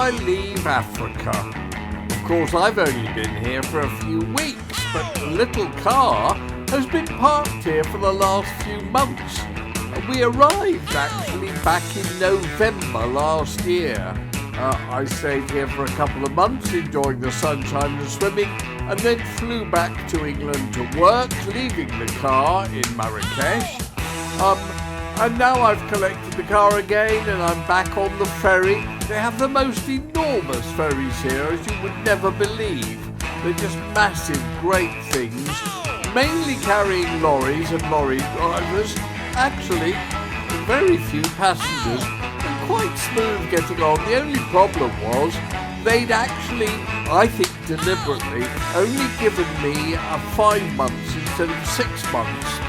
I leave Africa. Of course, I've only been here for a few weeks, but the little car has been parked here for the last few months. We arrived actually back in November last year. I stayed here for a couple of months, enjoying the sunshine and swimming, and then flew back to England to work, leaving the car in Marrakesh. And now I've collected the car again and I'm back on the ferry. They have the most enormous ferries here, as you would never believe. They're just massive, great things, mainly carrying lorries and lorry drivers. Actually, very few passengers and quite smooth getting on. The only problem was they'd actually, I think deliberately, only given me 5 months instead of 6 months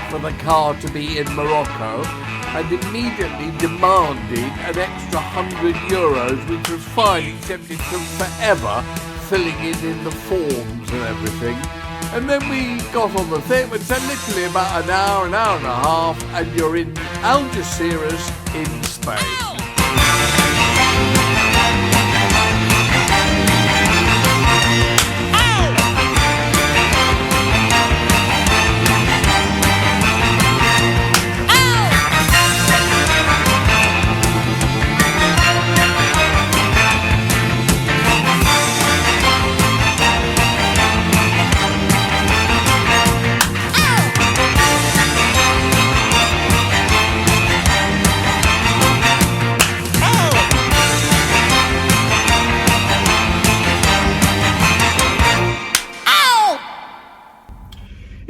for the car to be in Morocco, and immediately demanded an extra €100, which was fine, except it took forever filling in the forms and everything. And then we got on the thing, it said literally about an hour and a half, and you're in Algeciras in Spain.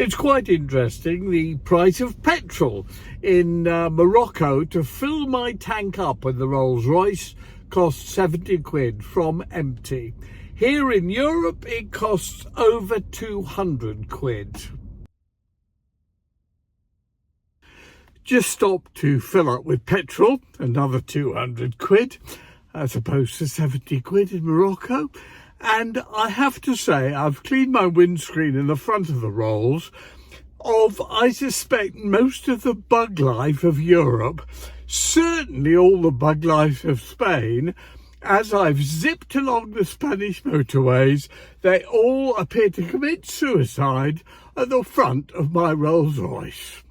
It's quite interesting, the price of petrol in Morocco to fill my tank up with the Rolls Royce costs 70 quid from empty. Here in Europe it costs over 200 quid. Just stopped to fill up with petrol, another 200 quid, as opposed to 70 quid in Morocco. And I have to say, I've cleaned my windscreen in the front of the Rolls of, I suspect, most of the bug life of Europe, certainly all the bug life of Spain. As I've zipped along the Spanish motorways, they all appear to commit suicide at the front of my Rolls Royce.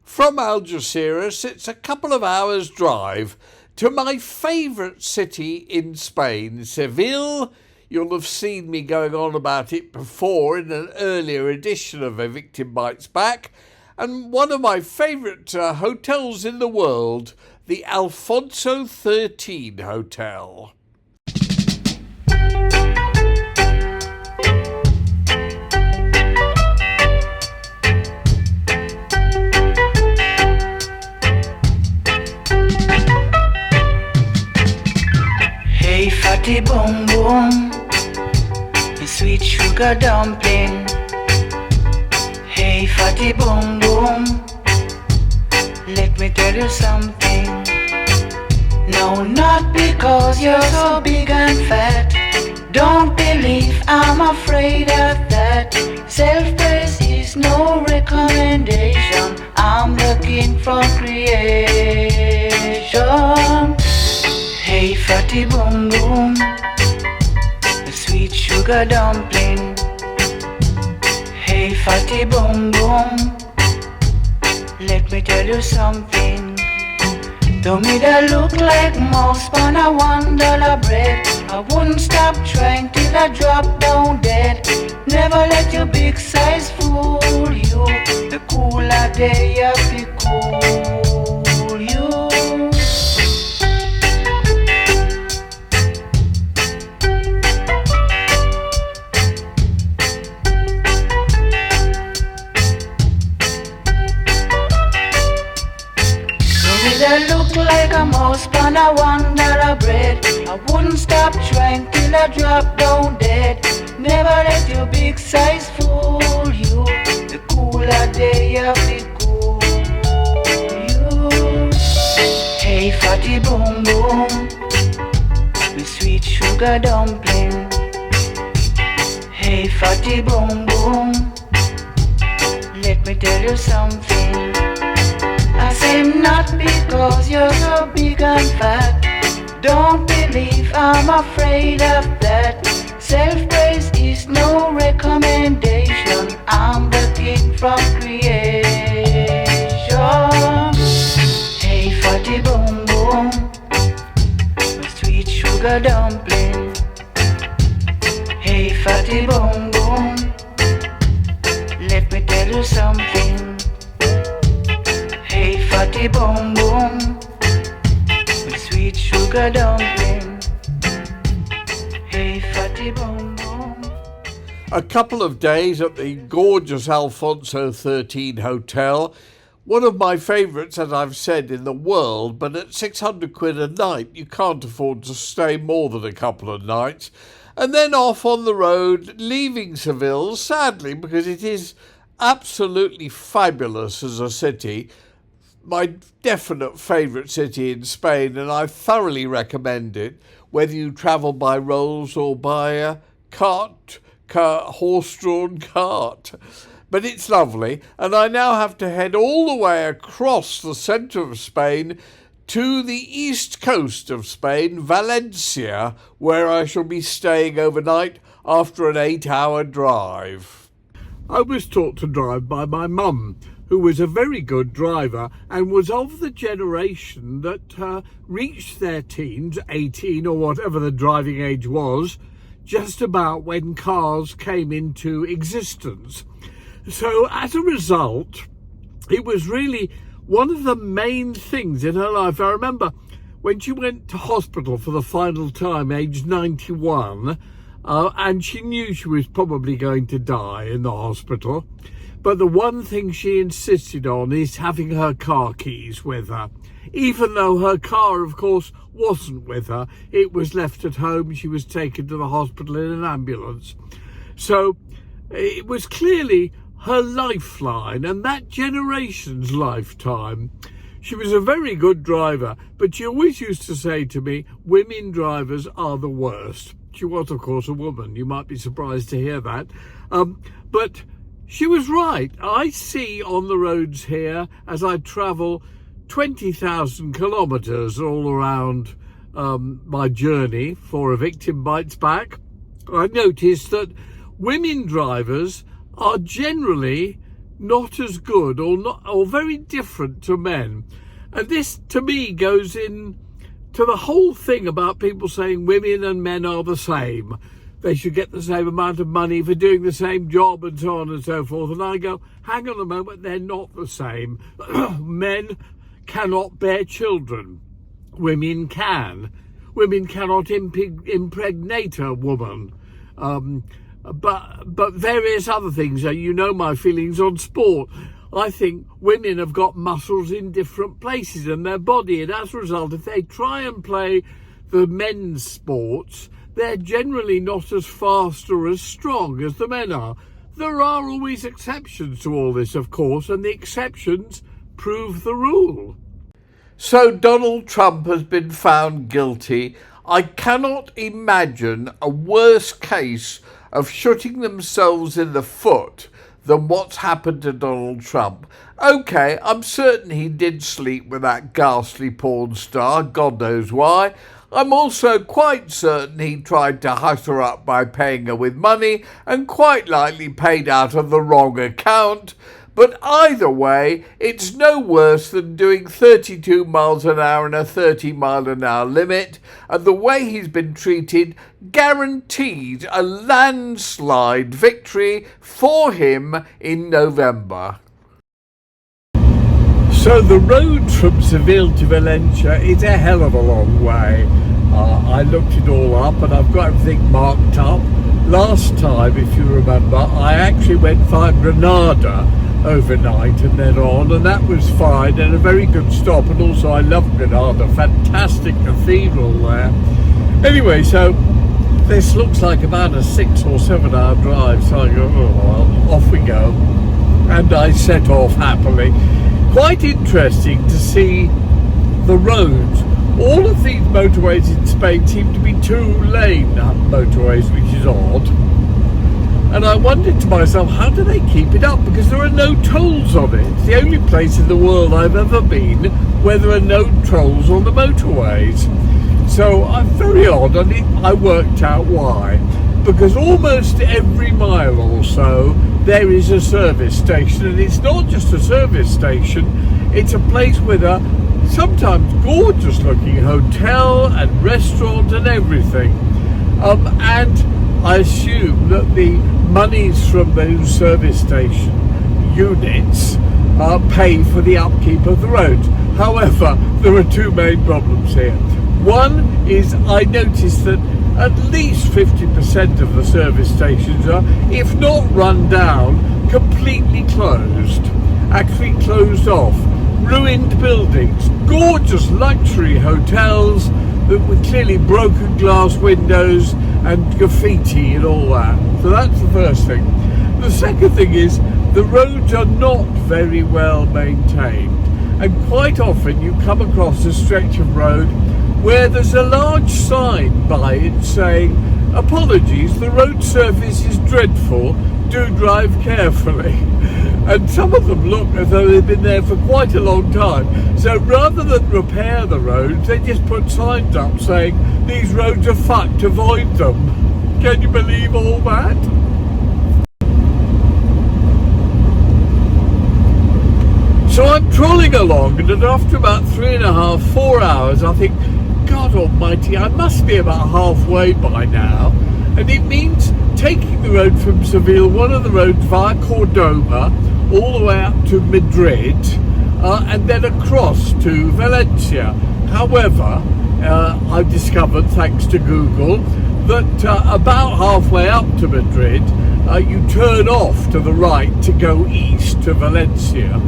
From Algeciras, it's a couple of hours' drive to my favourite city in Spain, Seville. You'll have seen me going on about it before in an earlier edition of A Victim Bites Back. And one of my favourite hotels in the world, the Alfonso 13 Hotel. Hey fatty boom boom, sweet sugar dumpling. Hey fatty boom boom, let me tell you something. No, not because you're so big and fat. Don't believe I'm afraid of that. Self-praise is no recommendation. I'm looking for creation. Hey fatty boom boom, sweet sugar dumpling. Hey fatty boom boom, let me tell you something. Though me that look like mouse on a $1 bread, I wouldn't stop trying till I drop down dead. Never let your big size fool you. The cooler day of the cool you. That look like a mouse on a $1 bread. I wouldn't stop trying till I drop down dead. Never let your big size fool you. The cooler day of the cool you. Hey fatty boom boom, with sweet sugar dumpling. Hey fatty boom boom, let me tell you something. I say not because you're so big and fat. Don't believe I'm afraid of that. Self-praise is no recommendation. I'm the king from creation. Hey, fatty boom boom, sweet sugar dumpling. Hey, fatty boom boom, let me tell you something. Hey, fatty boom boom, sweet sugar dumpling. Hey, fatty boom boom. A couple of days at the gorgeous Alfonso 13 Hotel. One of my favourites, as I've said, in the world, but at 600 quid a night, you can't afford to stay more than a couple of nights. And then off on the road, leaving Seville, sadly, because it is absolutely fabulous as a city. My definite favourite city in Spain, and I thoroughly recommend it, whether you travel by Rolls or by a horse-drawn cart. But it's lovely, and I now have to head all the way across the centre of Spain to the east coast of Spain, Valencia, where I shall be staying overnight after an 8-hour drive. I was taught to drive by my mum, who was a very good driver and was of the generation that reached their teens, 18 or whatever the driving age was, just about when cars came into existence. So as a result, it was really one of the main things in her life. I remember when she went to hospital for the final time, aged 91, and she knew she was probably going to die in the hospital. But the one thing she insisted on is having her car keys with her. Even though her car, of course, wasn't with her, it was left at home. She was taken to the hospital in an ambulance. So it was clearly her lifeline and that generation's lifetime. She was a very good driver, but she always used to say to me, women drivers are the worst. She was, of course, a woman. You might be surprised to hear that. But she was right. I see on the roads here, as I travel 20,000 kilometres all around my journey for A Victim Bites Back, I noticed that women drivers are generally not as good or very different to men. And this, to me, goes in to the whole thing about people saying women and men are the same. They should get the same amount of money for doing the same job and so on and so forth. And I go, hang on a moment, they're not the same. Men cannot bear children. Women can. Women cannot impregnate a woman. But various other things. You know my feelings on sport. I think women have got muscles in different places in their body, and as a result, if they try and play the men's sports, they're generally not as fast or as strong as the men are. There are always exceptions to all this, of course, and the exceptions prove the rule. So Donald Trump has been found guilty. I cannot imagine a worse case of shooting themselves in the foot than what's happened to Donald Trump. Okay, I'm certain he did sleep with that ghastly porn star, God knows why. I'm also quite certain he tried to hush her up by paying her with money and quite likely paid out of the wrong account. But either way, it's no worse than doing 32 miles an hour and a 30 mile an hour limit, and the way he's been treated guaranteed a landslide victory for him in November. So the road from Seville to Valencia is a hell of a long way. I looked it all up and I've got everything marked up. Last time, if you remember, I actually went via Granada overnight and then on, and that was fine and a very good stop. And also I love Granada, fantastic cathedral there. Anyway, so this looks like about a 6 or 7 hour drive, so I go, oh well, off we go. And I set off happily. Quite interesting to see the roads. All of these motorways in Spain seem to be 2-lane motorways, which is odd. And I wondered to myself, how do they keep it up? Because there are no tolls on it. It's the only place in the world I've ever been where there are no tolls on the motorways. So I'm very odd, and I worked out why. Because almost every mile or so there is a service station, and it's not just a service station, it's a place with a sometimes gorgeous looking hotel and restaurant and everything. And I assume that the monies from those service station units pay for the upkeep of the roads. However, there are two main problems here. One is I noticed that at least 50% of the service stations are, if not run down, completely closed. Actually closed off. Ruined buildings, gorgeous luxury hotels with clearly broken glass windows and graffiti and all that. So that's the first thing. The second thing is the roads are not very well maintained, and quite often you come across a stretch of road where there's a large sign by it saying, apologies, the road surface is dreadful, do drive carefully. And some of them look as though they've been there for quite a long time. So rather than repair the roads, they just put signs up saying, these roads are fucked, avoid them. Can you believe all that? So I'm trolling along, and after about 3.5, 4 hours, I think, God almighty, I must be about halfway by now. And it means taking the road from Seville, one of the roads via Cordoba, all the way up to Madrid, and then across to Valencia. However, I've discovered, thanks to Google, that about halfway up to Madrid, you turn off to the right to go east to Valencia.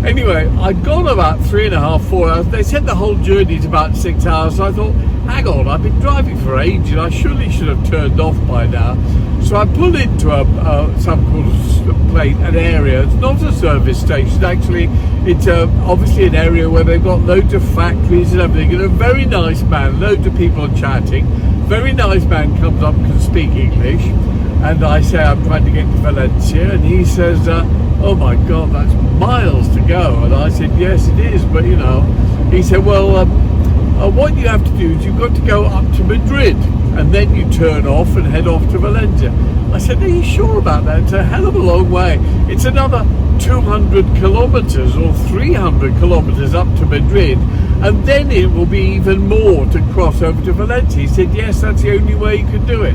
Anyway, I'd gone about 3.5, 4 hours. They said the whole journey is about 6 hours. So I thought, hang on, I've been driving for ages. I surely should have turned off by now. So I pulled into some sort of place, an area. It's not a service station, actually. It's obviously an area where they've got loads of factories and everything. And a very nice man, loads of people are chatting. Very nice man comes up and can speak English. And I say, I'm trying to get to Valencia. And he says, oh my God, that's miles to go. And I said, yes, it is. But, you know, he said, well, what you have to do is you've got to go up to Madrid and then you turn off and head off to Valencia. I said, are you sure about that? It's a hell of a long way. It's another 200 kilometers or 300 kilometers up to Madrid, and then it will be even more to cross over to Valencia. He said, yes, that's the only way you can do it.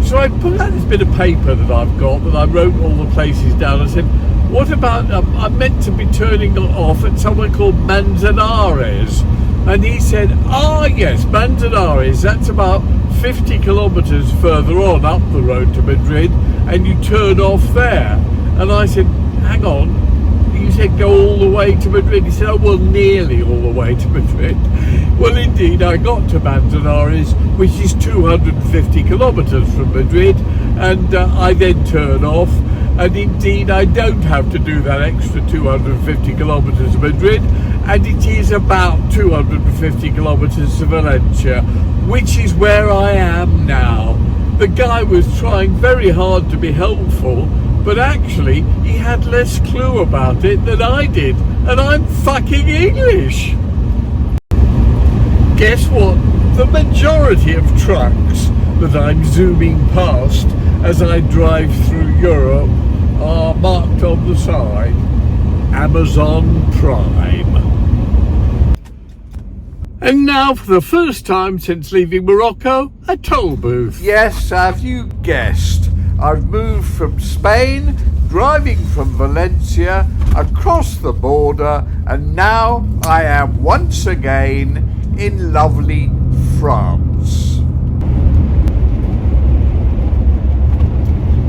So I pulled out this bit of paper that I've got, that I wrote all the places down. I said, what about, I'm meant to be turning off at somewhere called Manzanares. And he said, yes, Manzanares, that's about 50 kilometres further on up the road to Madrid, and you turn off there. And I said, hang on, you said go all the way to Madrid. He said, oh, well, nearly all the way to Madrid. Well, indeed, I got to Manzanares, which is 250 kilometres from Madrid, and I then turn off. And indeed, I don't have to do that extra 250 kilometres to Madrid, and it is about 250 kilometres to Valencia, which is where I am now. The guy was trying very hard to be helpful, but actually he had less clue about it than I did, and I'm fucking English. Guess what? The majority of trucks that I'm zooming past as I drive through Europe are marked on the side, Amazon Prime. And now, for the first time since leaving Morocco, a toll booth. Yes, have you guessed? I've moved from Spain, driving from Valencia, across the border, and now I am once again in lovely France.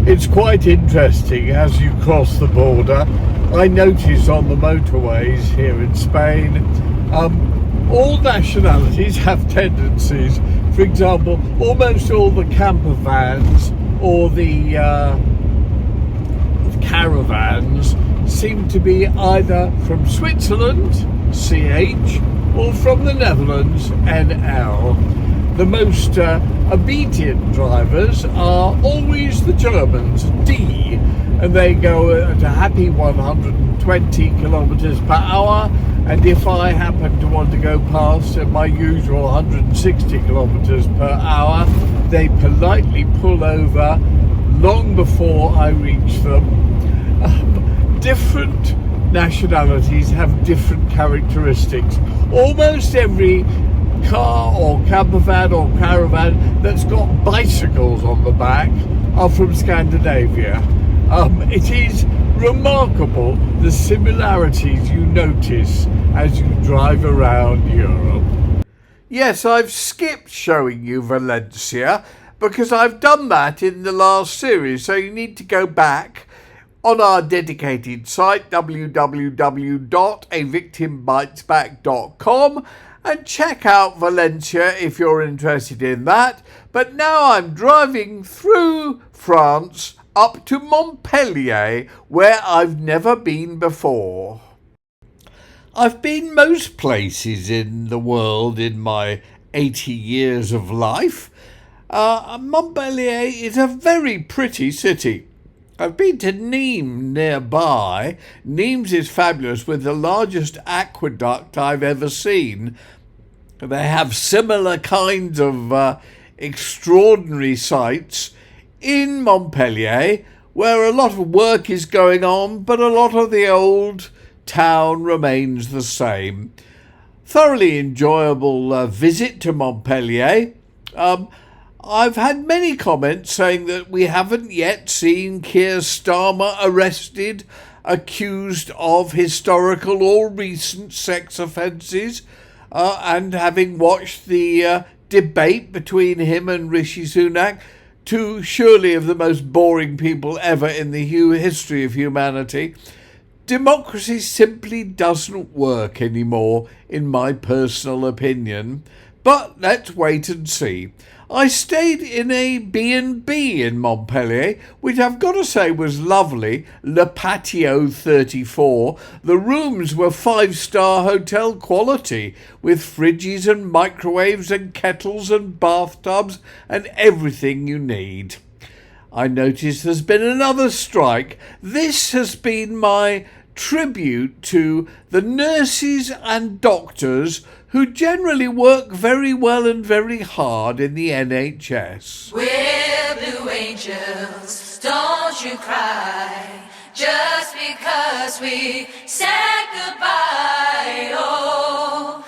It's quite interesting as you cross the border. I notice on the motorways here in Spain, all nationalities have tendencies. For example, almost all the camper vans or the caravans seem to be either from Switzerland, CH, or from the Netherlands, NL. The most obedient drivers are always the Germans, D, and they go at a happy 120 kilometers per hour, and if I happen to want to go past at my usual 160 kilometres per hour, they politely pull over long before I reach them. Different nationalities have different characteristics. Almost every car or camper van or caravan that's got bicycles on the back are from Scandinavia. It is remarkable the similarities you notice as you drive around Europe. Yes, I've skipped showing you Valencia because I've done that in the last series, so you need to go back on our dedicated site www.avictimbitesback.com and check out Valencia if you're interested in that. But now I'm driving through France up to Montpellier, where I've never been before. I've been most places in the world in my 80 years of life. Montpellier is a very pretty city. I've been to Nîmes nearby. Nîmes is fabulous, with the largest aqueduct I've ever seen. They have similar kinds of extraordinary sites in Montpellier, where a lot of work is going on, but a lot of the old town remains the same. Thoroughly enjoyable visit to Montpellier. I've had many comments saying that we haven't yet seen Keir Starmer arrested, accused of historical or recent sex offences, and having watched the debate between him and Rishi Sunak, two surely of the most boring people ever in the history of humanity. Democracy simply doesn't work anymore, in my personal opinion. But let's wait and see. I stayed in a B&B in Montpellier, which I've got to say was lovely, Le Patio 34. The rooms were 5-star hotel quality, with fridges and microwaves and kettles and bathtubs and everything you need. I noticed there's been another strike. This has been my tribute to the nurses and doctors who generally work very well and very hard in the NHS. We're blue angels, don't you cry, just because we said goodbye. Oh,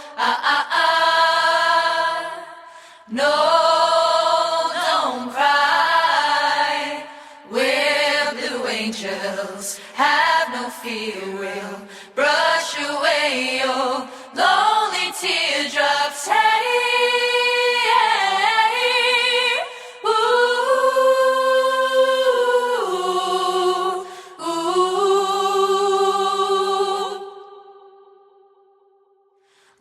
no, don't cry. We're blue angels, have no fear, we'll brush away your lonely teardrops. Hey, ooh, ooh.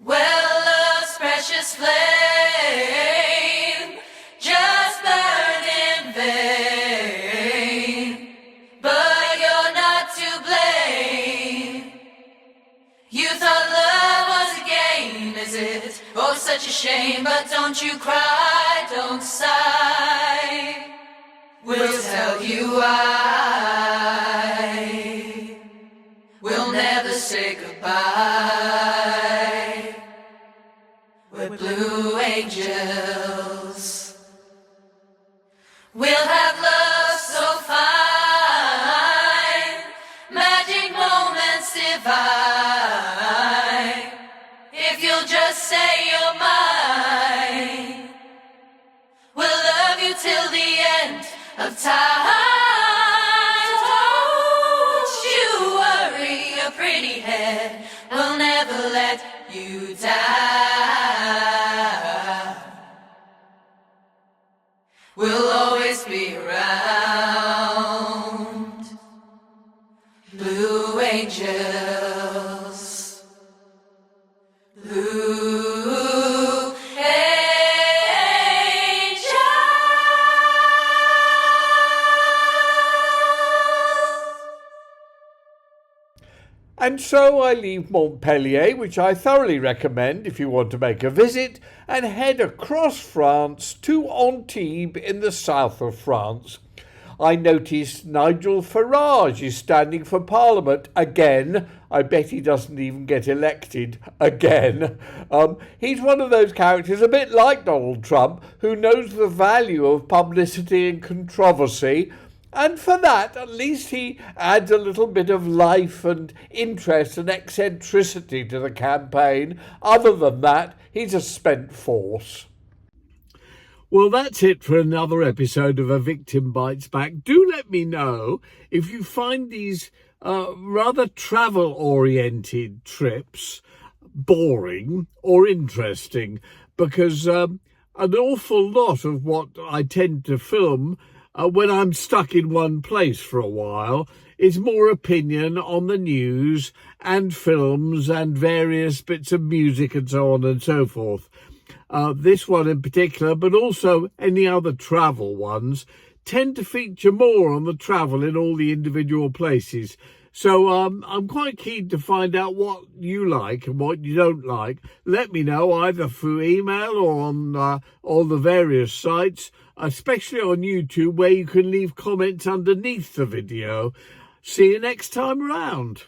Well, love's precious flame just burned in vain, but you're not to blame. You thought love was a game, is it? Oh, such a shame, but don't you cry, don't sigh. We'll tell you why. We'll never say goodbye. We're blue angels. We'll have love so fine, magic moments divine. If you'll just say you're mine, we'll love you till the end of time. Don't you worry your pretty head, we'll never let you down. We'll always be around. Blue angels. Blue angels. And so I leave Montpellier, which I thoroughly recommend if you want to make a visit, and head across France to Antibes in the south of France. I noticed Nigel Farage is standing for Parliament again. I bet he doesn't even get elected again. He's one of those characters, a bit like Donald Trump, who knows the value of publicity and controversy. And for that, at least he adds a little bit of life and interest and eccentricity to the campaign. Other than that, he's a spent force. Well, that's it for another episode of A Victim Bites Back. Do let me know if you find these rather travel-oriented trips boring or interesting, because an awful lot of what I tend to film when I'm stuck in one place for a while is more opinion on the news and films and various bits of music and so on and so forth. This one in particular, but also any other travel ones, tend to feature more on the travel in all the individual places. So I'm quite keen to find out what you like and what you don't like. Let me know either through email or on all the various sites, especially on YouTube, where you can leave comments underneath the video. See you next time around.